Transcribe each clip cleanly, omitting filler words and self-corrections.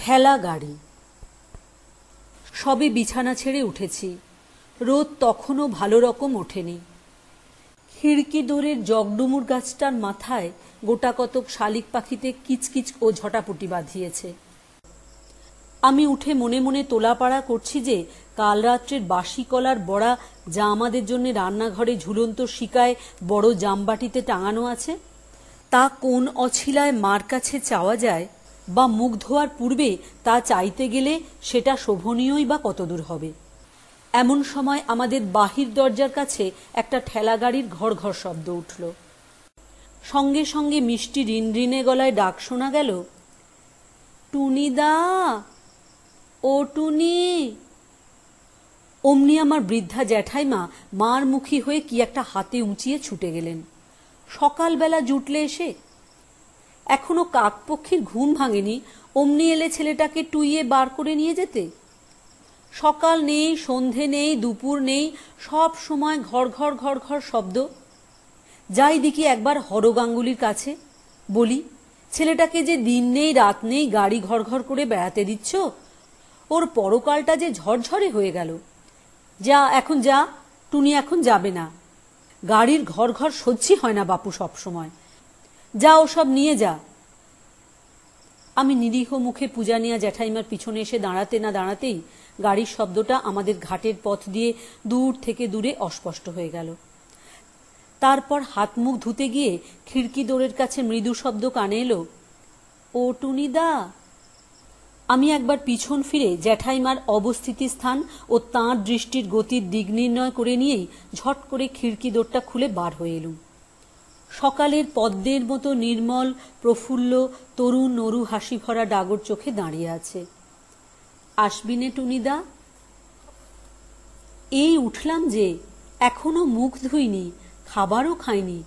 ঠেলা গাড়ি। সবে বিছানা ছেড়ে উঠেছি। রোদ তখনও ভালো রকম ওঠেনি। খিড়কি দোরের জগডুমুর গাছটার মাথায় গোটা কতক শালিক পাখিতে কিচকিচ ও ঝটাপটি বাঁধিয়েছে। আমি উঠে মনে মনে তোলাপাড়া করছি যে কাল রাত্রের বাসি কলার বড়া যা আমাদের জন্য রান্নাঘরে ঝুলন্ত শিকায় বড় জামবাটিতে টাঙানো আছে, তা কোন অছিলায় মার কাছে চাওয়া যায়, বা মুখ ধোয়ার পূর্বে তা চাইতে গেলে সেটা শোভনীয়ই বা কতদূর হবে। এমন সময় আমাদের বাহির দরজার কাছে একটা ঠেলা গাড়ির ঘর ঘর শব্দ উঠল। সঙ্গে সঙ্গে মিষ্টি রিনরিনে গলায় ডাক শোনা গেল, টুনিদা, ও টুনি। অমনি আমার বৃদ্ধা জ্যাঠাইমা মার মুখী হয়ে কি একটা হাতে উঁচিয়ে ছুটে গেলেন। সকালবেলা জুটলে এসে, এখনো কাকপক্ষীর ঘুম ভাঙেনি, অমনি এলে ছেলেটাকে টুইয়ে বার করে নিয়ে যেতে। সকাল নেই, সন্ধে নেই, দুপুর নেই, সব সময় ঘর ঘর ঘর ঘর শব্দ। যাই দেখি একবার হরগাঙ্গুলির কাছে, বলি, ছেলেটাকে যে দিন নেই রাত নেই গাড়ি ঘর ঘর করে বেড়াতে দিচ্ছ, ওর পরকালটা যে ঝরঝরে হয়ে গেল। যা, এখন যা, টুনি এখন যাবে না। গাড়ির ঘর ঘর সহ্যই হয় না বাপু সব সময়। যা, ওসব নিয়ে যা। আমি নিরীহ মুখে পূজানিয়া জ্যাঠাইমার পিছনে এসে দাঁড়াতে না দাঁড়াতেই গাড়ির শব্দটা আমাদের ঘাটের পথ দিয়ে দূর থেকে দূরে অস্পষ্ট হয়ে গেল। তারপর হাত মুখ ধুতে গিয়ে খিড়কি দোরের কাছে মৃদু শব্দ কানে এলো, ও টুনিদা। আমি একবার পিছন ফিরে জ্যাঠাইমার অবস্থিতি স্থান ও তাঁর দৃষ্টির গতির দিক নির্ণয় করে নিয়েই ঝট করে খিড়কি দোরটা খুলে বার হয়ে এলুম। সকালের পদ্মের মতো নির্মল, প্রফুল্ল, তরুণ নরু হাসি ভরা ডাগর চোখে দাঁড়িয়ে আছে। আসবি নে টুনিদা? এই উঠলাম যে, এখনো মুখ ধুইনি, খাবারও খাইনি,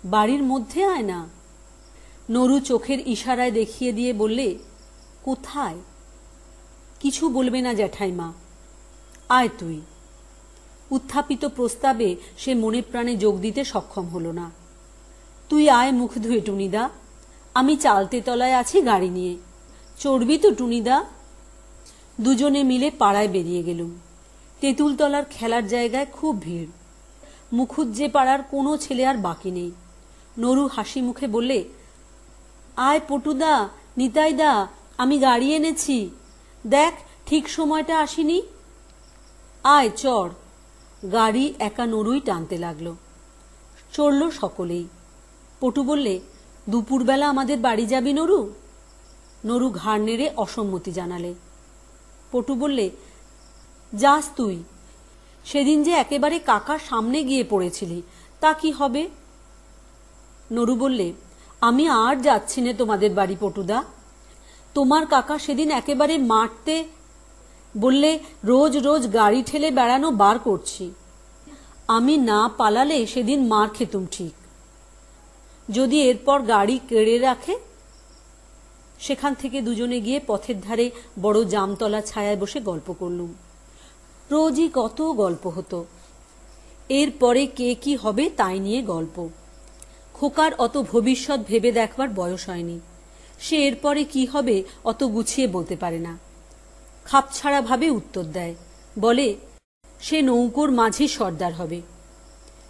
বাড়ির মধ্যে আয় না। নরু চোখের ইশারায় দেখিয়ে দিয়ে বললে, কোথায়? কিছু বলবে না জ্যাঠাইমা, আয় তুই। উত্থাপিত প্রস্তাবে সে মনে প্রাণে যোগ দিতে সক্ষম হল না। তুই আয় মুখ ধুয়ে টুনিদা, আমি চালতে তলায় আছি গাড়ি নিয়ে। চড়বি তো টুনিদা? দুজনে মিলে পাড়ায় বেরিয়ে গেলুম। তেঁতুলতলার খেলার জায়গায় খুব ভিড়। মুখুজ্জে পাড়ার কোনো ছেলে আর বাকি নেই। নরু হাসি মুখে বললে, আয় পটুদা, নিতাইদা, আমি গাড়ি এনেছি, দেখ ঠিক সময়টা আসিনি। আয় চড়। গাড়ি একা নরুই টানতে লাগলো। চড়ল সকলেই। পটু বললে, দুপুরবেলা আমাদের বাড়ি যাবি নরু? নরু ঘাড় নেড়ে অসম্মতি জানালে। পটু বললে, যাস তুই, সেদিন যে একেবারে কাকার সামনে গিয়ে পড়েছিলি, তা কি হবে? নরু বললে, আমি আর যাচ্ছি না তোমাদের বাড়ি পটুদা। তোমার কাকা সেদিন একেবারে মারতে বললে, রোজ রোজ গাড়ি ঠেলে বেড়ানো বার করছি। আমি না পালালে সেদিন মার খেতুম ঠিক। যদি এরপর গাড়ি কেড়ে রাখে। সেখান থেকে দুজনে গিয়ে পথের ধারে বড় জামতলা ছায়ায় বসে গল্প করলুম। রোজই কত গল্প হতো। এরপরে কে কি হবে তাই নিয়ে গল্প। খোকার অত ভবিষ্যৎ ভেবে দেখবার বয়স হয়নি। সে এরপরে কি হবে অত গুছিয়ে বলতে পারে না। খাপছাড়া ভাবে উত্তর দেয়, বলে সে নৌকোর মাঝি সর্দার হবে,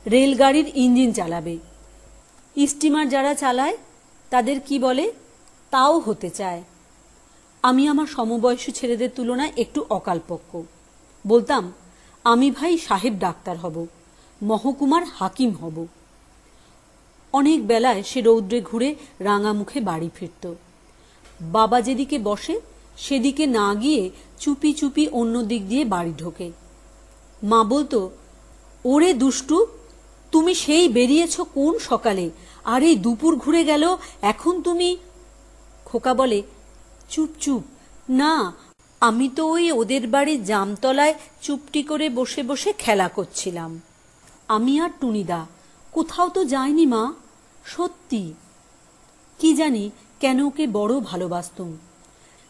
রেলগাড়ির ইঞ্জিন চালাবে। স্টিমার যারা চালায় তাদের কি বলে, তাও হতে চায়। আমি আমার সমবয়সী ছেলেদের তুলনায় একটু অকালপক্য। বলতাম, আমি ভাই সাহেব ডাক্তার হব, মহকুমার হাকিম হব। অনেক বেলায় সে রৌদ্রে ঘুরে রাঙা মুখে বাড়ি ফিরত। বাবা যেদিকে বসে সেদিকে না গিয়ে চুপি চুপি অন্য দিক দিয়ে বাড়ি ঢোকে। মা বলতো, ওরে দুষ্টু, তুমি সেই বেরিয়েছ কোন সকালে, আর এই দুপুর ঘুরে গেল, এখন তুমি। খোকা বলে, চুপ চুপ, না, আমি তো ওই ওদের বাড়ির জামতলায় চুপটি করে বসে বসে খেলা করছিলাম। আমি আর টুনিদা কোথাও তো যাইনি মা, সত্যি। কি জানি কেন ওকে বড় ভালোবাসতুম।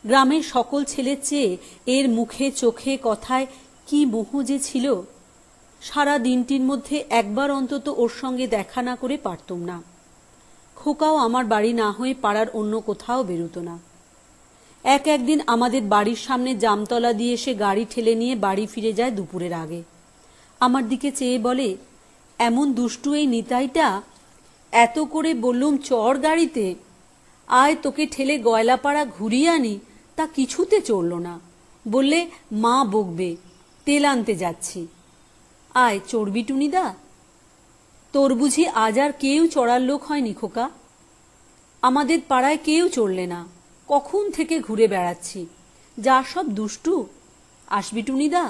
গ্রামের সকল ছেলের চেয়ে এর মুখে চোখে কথায় কি মোহ যে ছিল। সারা দিনটির মধ্যে একবার অন্তত ওর সঙ্গে দেখা না করে পারতুম না। খোকাও আমার বাড়ি না হয়ে পাড়ার অন্য কোথাও বেরুতো না। একদিন আমাদের বাড়ির সামনে জামতলা দিয়ে এসে গাড়ি ঠেলে নিয়ে বাড়ি ফিরে যায় দুপুরের আগে। আমার দিকে চেয়ে বলে, এমন দুষ্টু এই নিতাইটা, এত করে বললুম চড় গাড়িতে, আয় তোকে ঠেলে গয়লাপাড়া ঘুরিয়ে আনি, তা কিছুতে চড়ল না। বললে মা বকবে, তেল আনতে যাচ্ছি। আয় চড়বি টুনিদা? তোর বুঝি আজ আর কেউ চড়ার লোক হয়নি খোকা? আমাদের পাড়ায় কেউ চড়লে না, কখন থেকে ঘুরে বেড়াচ্ছি, যা সব দুষ্টু। আসবি টুনিদা?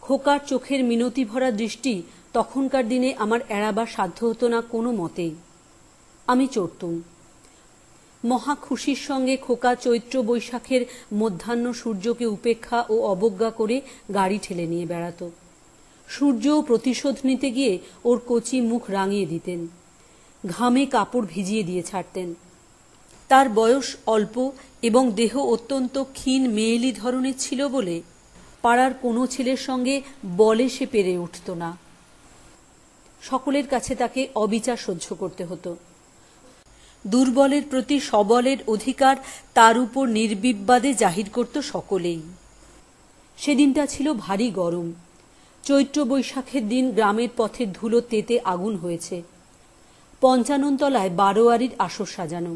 খোকার চোখের মিনতি ভরা দৃষ্টি তখনকার দিনে আমার এড়াবার সাধ্য হতো না কোনো মতেই। আমি চড়তুম। মহা খুশির সঙ্গে খোকা চৈত্র বৈশাখের মধ্যাহ্ন সূর্যকে উপেক্ষা ও অবজ্ঞা করে গাড়ি ঠেলে নিয়ে বেড়াত। সূর্যও প্রতিশোধ নিতে গিয়ে ওর কচি মুখ রাঙিয়ে দিতেন, ঘামে কাপড় ভিজিয়ে দিয়ে ছাড়তেন। তার বয়স অল্প এবং দেহ অত্যন্ত ক্ষীণ মেয়েলি ধরনের ছিল বলে পাড়ার কোনো ছেলের সঙ্গে বলে সে পেরে উঠত না। সকলের কাছে তাকে অবিচার সহ্য করতে হতো। দুর্বলের প্রতি সবলের অধিকার তার উপর নির্বিবাদে জাহির করত সকলেই। সেদিনটা ছিল ভারী গরম। চৈত্র বৈশাখের দিন গ্রামের পথের ধুলো তেতে আগুন হয়েছে। পঞ্চাননতলায় বারোয়ারির আসর সাজানো,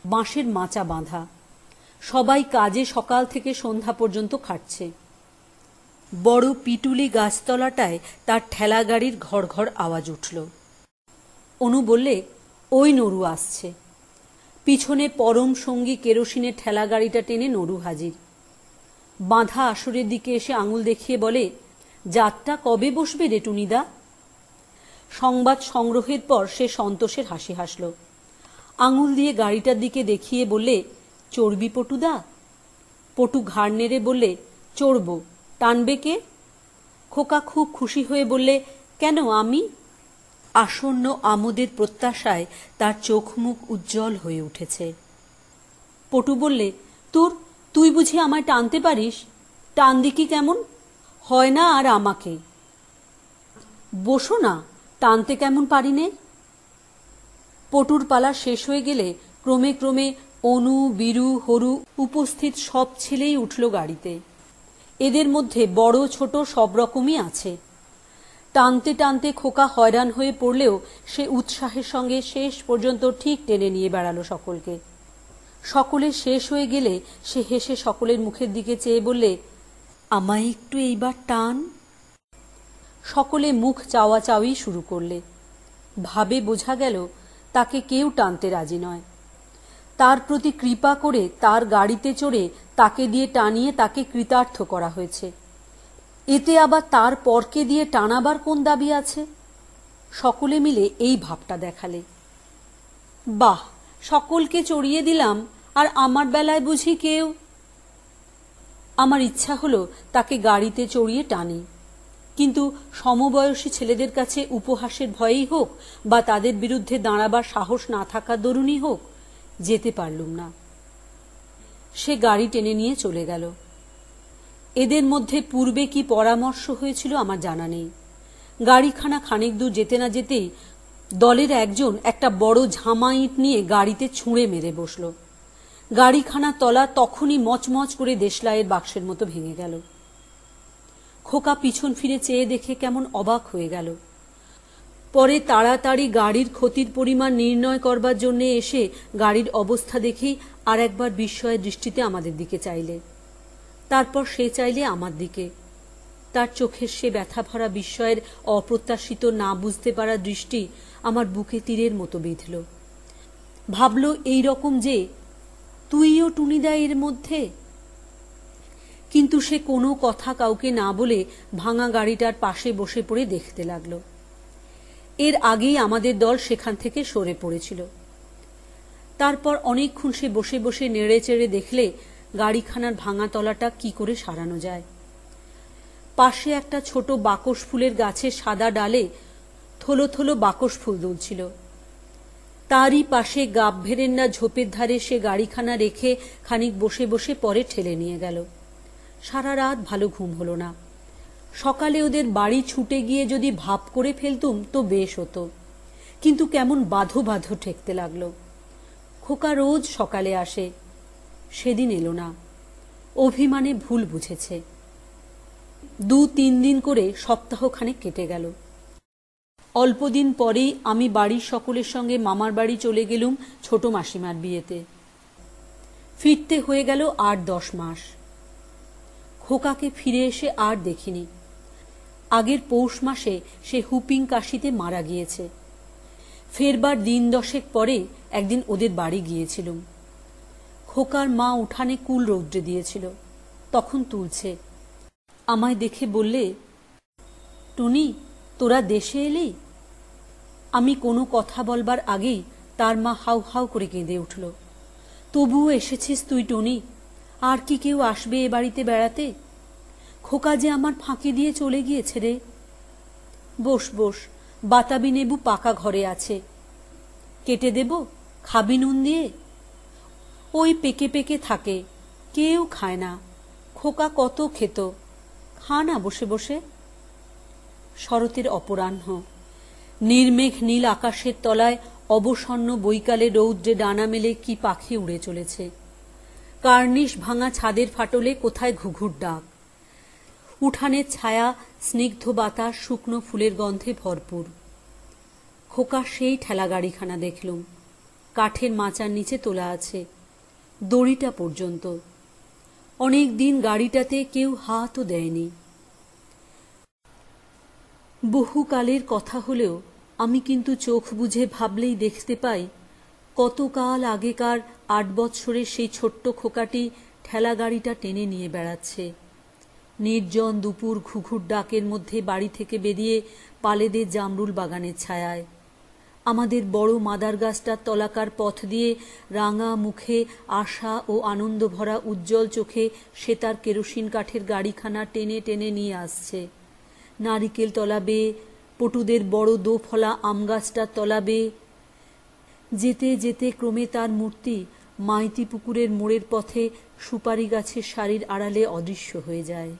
বাঁশের মাচা বাঁধা, সবাই কাজে সকাল থেকে সন্ধ্যা পর্যন্ত খাটছে। বড় পিটুলি গাছতলাটায় তার ঠেলা গাড়ির ঘর ঘর আওয়াজ উঠল। অনু বললে, ওই নরু আসছে। পিছনে পরম সঙ্গী কেরোসিনের ঠেলা গাড়িটা টেনে নরু হাজির। বাঁধা আসরের দিকে এসে আঙুল দেখিয়ে বলে, যাত্রা কবে বসবে রে টুনিদা? সংবাদ সংগ্রহের পর সে সন্তোষের হাসি হাসল। আঙুল দিয়ে গাড়িটার দিকে দেখিয়ে বললে, চড়বি পটুদা? পটু ঘাড় নেড়ে বললে, চড়ব। টানবে কে? খোকা খুব খুশি হয়ে বললে, কেন আমি? আসন্ন আমোদের প্রত্যাশায় তার চোখ মুখ উজ্জ্বল হয়ে উঠেছে। পটু বললে, তুই বুঝি আমায় টানতে পারিস? টান দেখি কেমন হয়। না আর আমাকে বসো না, টানতে কেমন পারিনে। পটুর পালা শেষ হয়ে গেলে ক্রমে ক্রমে অনু, বীরু, হরু উপস্থিত সব ছেলেই উঠল গাড়িতে। এদের মধ্যে বড় ছোট সব রকমই আছে। টানতে টানতে খোকা হয়রান হয়ে পড়লেও সে উৎসাহের সঙ্গে শেষ পর্যন্ত ঠিক টেনে নিয়ে বেড়ালো সকলকে। সকলে শেষ হয়ে গেলে সে হেসে সকলের মুখের দিকে চেয়ে বললে, আমায় একটু এইবার টান। সকলে মুখ চাওয়াচাওয়ি শুরু করলে। ভাবে বোঝা গেল তাকে কেউ টানতে রাজি নয়। তার প্রতি কৃপা করে তার গাড়িতে চড়ে তাকে দিয়ে টানিয়ে তাকে কৃতার্থ করা হয়েছে। এতে আবার তার পরকে দিয়ে টানাবার কোন দাবি আছে? সকলে মিলে এই ভাবটা দেখালে। বাহ, সকলকে চড়িয়ে দিলাম, আর আমার বেলায় বুঝি কেউ? আমার ইচ্ছা হলো তাকে গাড়িতে চড়িয়ে টানি, কিন্তু সমবয়সী ছেলেদের কাছে উপহাসের ভয়েই হোক বা তাদের বিরুদ্ধে দাঁড়াবার সাহস না থাকার দরুনই হোক, যেতে পারলুম না। সে গাড়ি টেনে নিয়ে চলে গেল। এদের মধ্যে পূর্বে কি পরামর্শ হয়েছিল আমার জানা নেই। গাড়িখানা খানিক দূর যেতে না যেতেই দলের একজন একটা বড় ঝামা ইঁট নিয়ে গাড়িতে ছুঁড়ে মেরে বসল। গাড়িখানা তলা তখনই মচমচ করে দেশলাইয়ের বাক্সের মতো ভেঙে গেল। খোকা পিছন ফিরে চেয়ে দেখে কেমন অবাক হয়ে গেল। পরে তাড়াতাড়ি গাড়ির ক্ষতির পরিমাণ নির্ণয় করবার জন্য এসে গাড়ির অবস্থা দেখেই আর একবার বিস্ময়ের দৃষ্টিতে আমাদের দিকে চাইলে। তারপর সে চাইলে আমার দিকে। তার চোখের সে ব্যথা ভরা বিস্ময়ের অপ্রত্যাশিত না বুঝতে পারা দৃষ্টি আমার বুকে তীরের মতো বিঁধল। ভাবল এই রকম যে তুইও টুনিদা এর মধ্যে। কিন্তু সে কোনো কথা কাউকে না বলে ভাঙা গাড়িটার পাশে বসে পড়ে দেখতে লাগলো। এর আগেই আমাদের দল সেখান থেকে সরে পড়েছিল। তারপর অনেকক্ষণ সে বসে বসে নেড়ে চেড়ে দেখলে গাড়িখানার ভাঙা তলাটা কি করে সারানো যায়। পাশে একটা ছোট বাকস ফুলের গাছের সাদা ডালে থলো থলো বাকস ফুল দুলছিল। তারই পাশে গাবভেরেন্না ঝোপের ধারে সে গাড়িখানা রেখে খানিক বসে বসে পরে ঠেলে নিয়ে গেল। সারা রাত ভালো ঘুম হলো না। সকালে ওদের বাড়ি ছুটে গিয়ে যদি ভাব করে ফেলতুম তো বেশ হতো, কিন্তু কেমন বাঁধো বাঁধো ঠেকতে লাগলো। খোকা রোজ সকালে আসে, সেদিন এলো না। অভিমানে ভুল বুঝেছে। 2-3 দিন করে সপ্তাহখানেক কেটে গেল। অল্পদিন পরেই আমি বাড়ির সকলের সঙ্গে মামার বাড়ি চলে গেলুম ছোট মাসিমার বিয়েতে। ফিরতে হয়ে গেল 8-10 মাস। খোকাকে ফিরে এসে আর দেখিনি। আগের পৌষ মাসে সে হুপিং কাশিতে মারা গিয়েছে। ফেরবার দিন 10 পরে একদিন ওদের বাড়ি গিয়েছিলুম। খোকার মা উঠানে কুল রৌদ্রে দিয়েছিল, তখন তুলছে। আমায় দেখে বললে, টুনি, তোরা দেশে এলি? আমি কোনো কথা বলবার আগেই তার মা হাউ হাউ করে কেঁদে উঠল। তবুও এসেছিস তুই টুনি? আর কি কেউ আসবে এ বাড়িতে বেড়াতে? খোকা যে আমার ফাঁকি দিয়ে চলে গিয়েছে রে। বস বস, বাতাবি নেবু পাকা ঘরে আছে, কেটে দেব, খাবি নুন দিয়ে? ওই পেকে পেকে থাকে, কেউ খায় না। খোকা কত খেত, খা না বসে বসে। শরতের অপরাহ্ন, নির্মেঘ নীল আকাশের তলায় অবসন্ন বৈকালে রৌদ্রে ডানা মেলে কি পাখি উড়ে চলেছে। কার্নিশ ভাঙা ছাদের ফাটলে কোথায় ঘুঘুর ডাক। উঠানের ছায়া, স্নিগ্ধ বাতাস, শুকনো ফুলের গন্ধে ভরপুর। খোকা সেই ঠেলা গাড়িখানা দেখলুম, কাঠের মাচার নিচে তোলা আছে, দড়িটা পর্যন্ত। অনেক দিন গাড়িটাতে কেউ হাতও দেয়নি। বহুকালের কথা হলেও আমি কিন্তু চোখ বুঝে ভাবলেই দেখতে পাই কতকাল আগেকার 8 বৎসরের সেই ছোট্ট খোকাটি ঠেলা গাড়িটা টেনে নিয়ে বেড়াচ্ছে। নির্জন দুপুর ঘুঘুর ডাকের মধ্যে বাড়ি থেকে বেরিয়ে পালেদের জামরুল বাগানের ছায়ায়, আমাদের বড় মাদার গাছটার তলাকার পথ দিয়ে রাঙা মুখে আশা ও আনন্দ ভরা উজ্জ্বল চোখে সে তার কেরোসিন কাঠের গাড়িখানা টেনে টেনে নিয়ে আসছে। নারিকেল তলা বেয়ে, পটুদের বড় দোফলা আম গাছটার তলা বেয়ে যেতে যেতে ক্রমে তার মূর্তি মাইতি পুকুরের মোড়ের পথে সুপারি গাছের সারির আড়ালে অদৃশ্য হয়ে যায়।